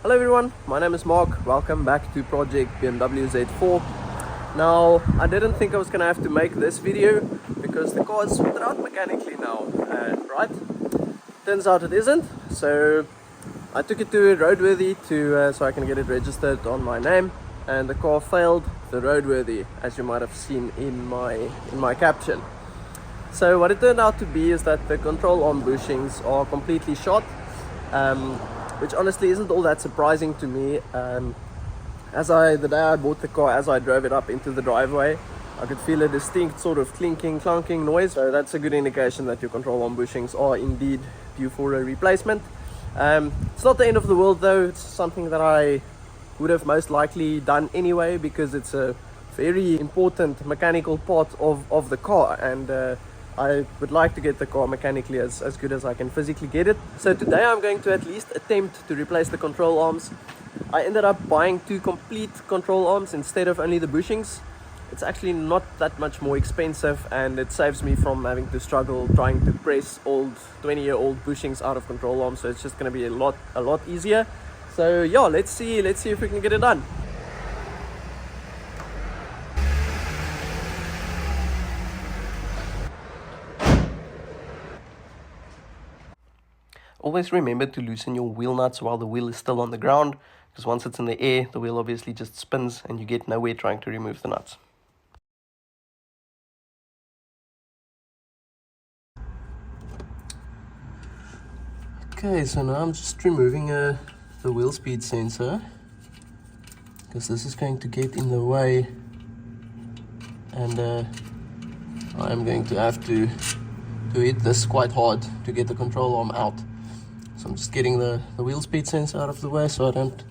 Hello everyone, my name is Mark. Welcome back to project BMW Z4. Now, I didn't think I was gonna have to make this video because the car is sorted out mechanically now, right? Turns out it isn't. So I took it to Roadworthy so I can get it registered on my name, and the car failed the Roadworthy, as you might have seen in my caption. So what it turned out to be is that the control arm bushings are completely shot, which honestly isn't all that surprising to me. The day I bought the car, as I drove it up into the driveway, I could feel a distinct sort of clinking, clunking noise. So that's a good indication that your control arm bushings are indeed due for a replacement. It's not the end of the world though. It's something that I would have most likely done anyway, because it's a very important mechanical part of the car, and I would like to get the car mechanically as good as I can physically get it. So today I'm going to at least attempt to replace the control arms. I ended up buying 2 complete control arms instead of only the bushings. It's actually not that much more expensive, and it saves me from having to struggle trying to press old 20-year-old bushings out of control arms. So it's just going to be a lot easier. So yeah, let's see if we can get it done. Always remember to loosen your wheel nuts while the wheel is still on the ground, because once it's in the air, the wheel obviously just spins and you get nowhere trying to remove the nuts. Okay, so now I'm just removing the wheel speed sensor, because this is going to get in the way, and I am going to have to hit this quite hard to get the control arm out. So I'm just getting the wheel speed sensor out of the way so I don't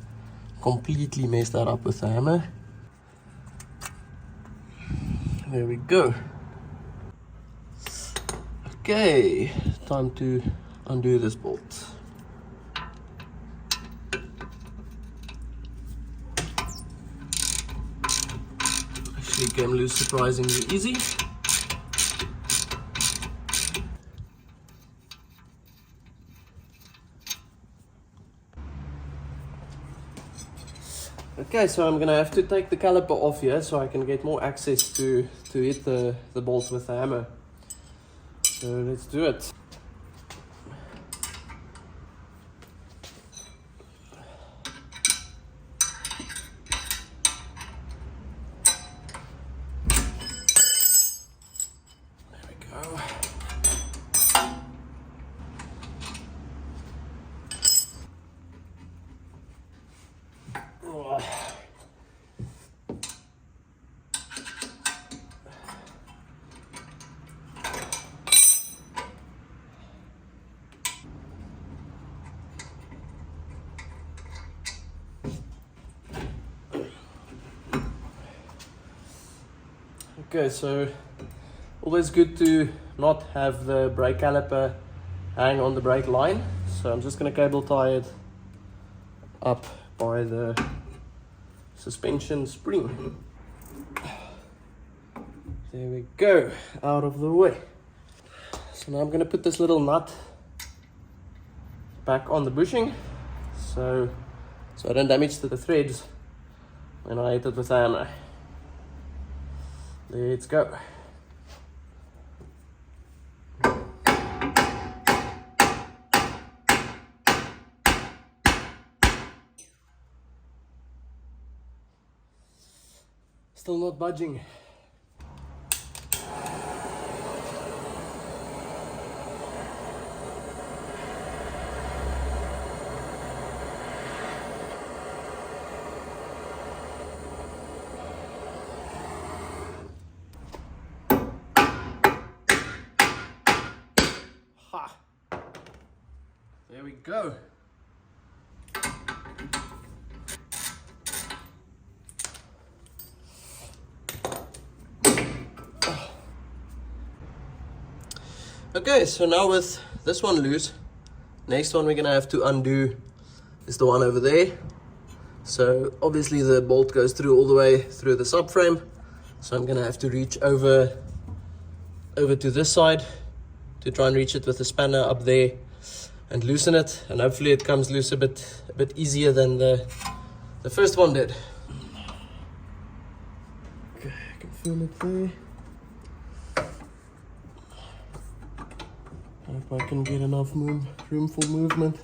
completely mess that up with the hammer. There we go. Okay, time to undo this bolt. Actually came loose surprisingly easy. Okay, so I'm gonna have to take the caliper off here so I can get more access to hit the bolt with the hammer. So let's do it. There we go. Okay, so always good to not have the brake caliper hang on the brake line. So I'm just going to cable tie it up by the suspension spring. There we go, out of the way. So now I'm going to put this little nut back on the bushing so I don't damage the threads when I hit it with the hammer. Let's go. Still not budging. Ha! There we go. Okay, so now with this one loose, next one we're gonna have to undo is the one over there. So obviously the bolt goes through all the way through the subframe, so I'm gonna have to reach over to this side to try and reach it with the spanner up there, and loosen it, and hopefully it comes loose a bit easier than the first one did. Okay, I can feel it there. Hope I can get enough room for movement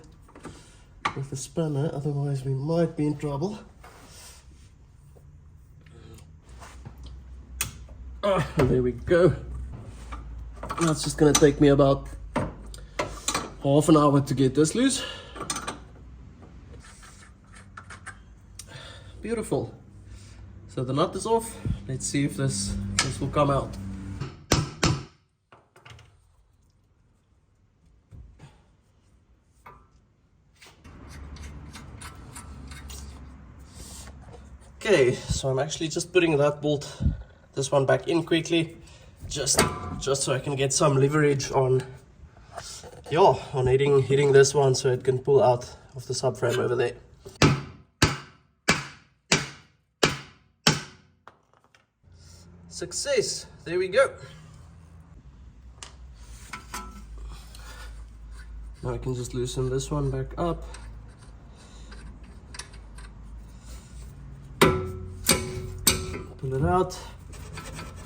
with the spanner, otherwise we might be in trouble. There we go. That's just gonna take me about half an hour to get this loose. Beautiful. So the nut is off. Let's see if this will come out. Okay, so I'm actually just putting that bolt, this one back in quickly, just so I can get some leverage on, on hitting this one, so it can pull out of the subframe over there. Success! There we go. Now I can just loosen this one back up. Pull it out,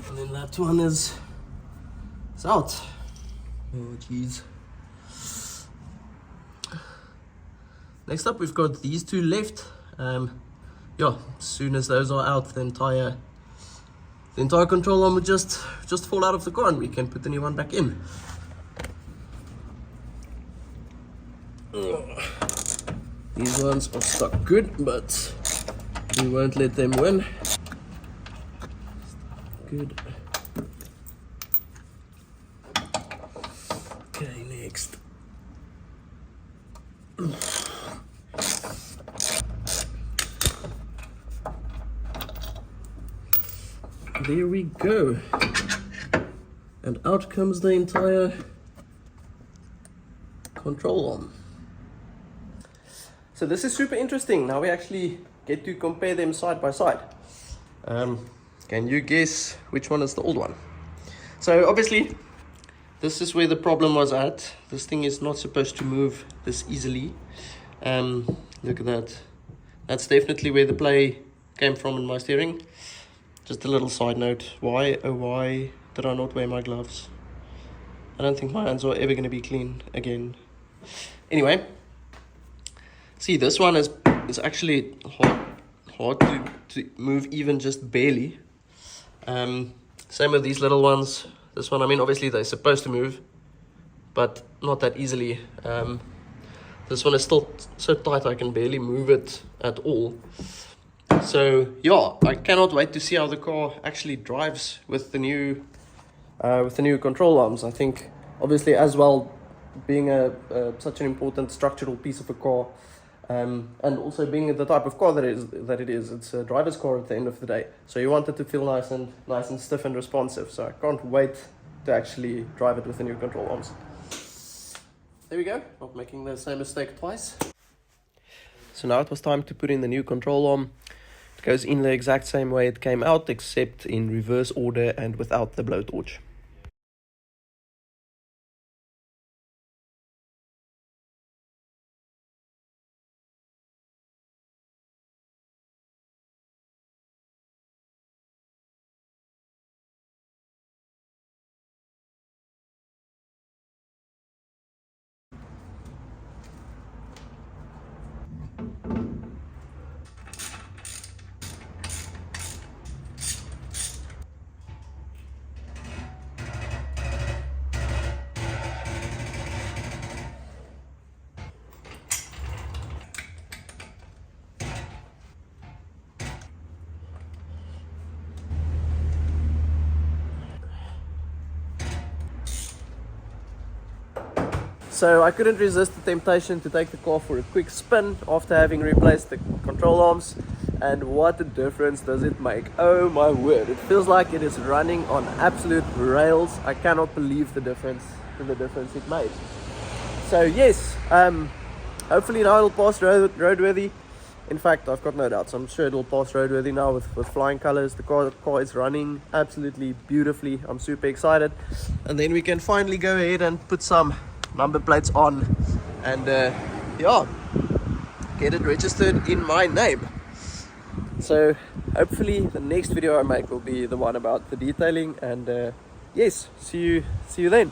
and then that one is out. Oh jeez. Next up we've got these two left. As soon as those are out, the entire control arm would just fall out of the car and we can put the new one back in. These ones are stuck good, but we won't let them win. Good. Okay, next. There we go. And out comes the entire control arm. So this is super interesting. Now we actually get to compare them side by side. Can you guess which one is the old one? So obviously, this is where the problem was at. This thing is not supposed to move this easily. Look at that. That's definitely where the play came from in my steering. Just a little side note. Why, oh why did I not wear my gloves? I don't think my hands are ever going to be clean again. Anyway, see, this one is actually hard to move even just barely. Same with these little ones. This one, I mean, obviously they're supposed to move, but not that easily. This one is still so tight I can barely move it at all. So yeah, I cannot wait to see how the car actually drives with the new control arms. I think obviously as well, being such an important structural piece of a car, and also being the type of car that it is, it's a driver's car at the end of the day. So you want it to feel nice and stiff and responsive. So I can't wait to actually drive it with the new control arms. There we go, not making the same mistake twice. So now it was time to put in the new control arm. It goes in the exact same way it came out, except in reverse order and without the blowtorch. So I couldn't resist the temptation to take the car for a quick spin after having replaced the control arms, and what a difference does it make. Oh my word, it feels like it is running on absolute rails. I cannot believe the difference it made. So yes, hopefully now it'll pass roadworthy. In fact, I've got no doubts. I'm sure it'll pass roadworthy now with flying colors. The car is running absolutely beautifully. I'm super excited. And then we can finally go ahead and put some number plates on and yeah, get it registered in my name. So hopefully the next video I make will be the one about the detailing, and yes, see you then.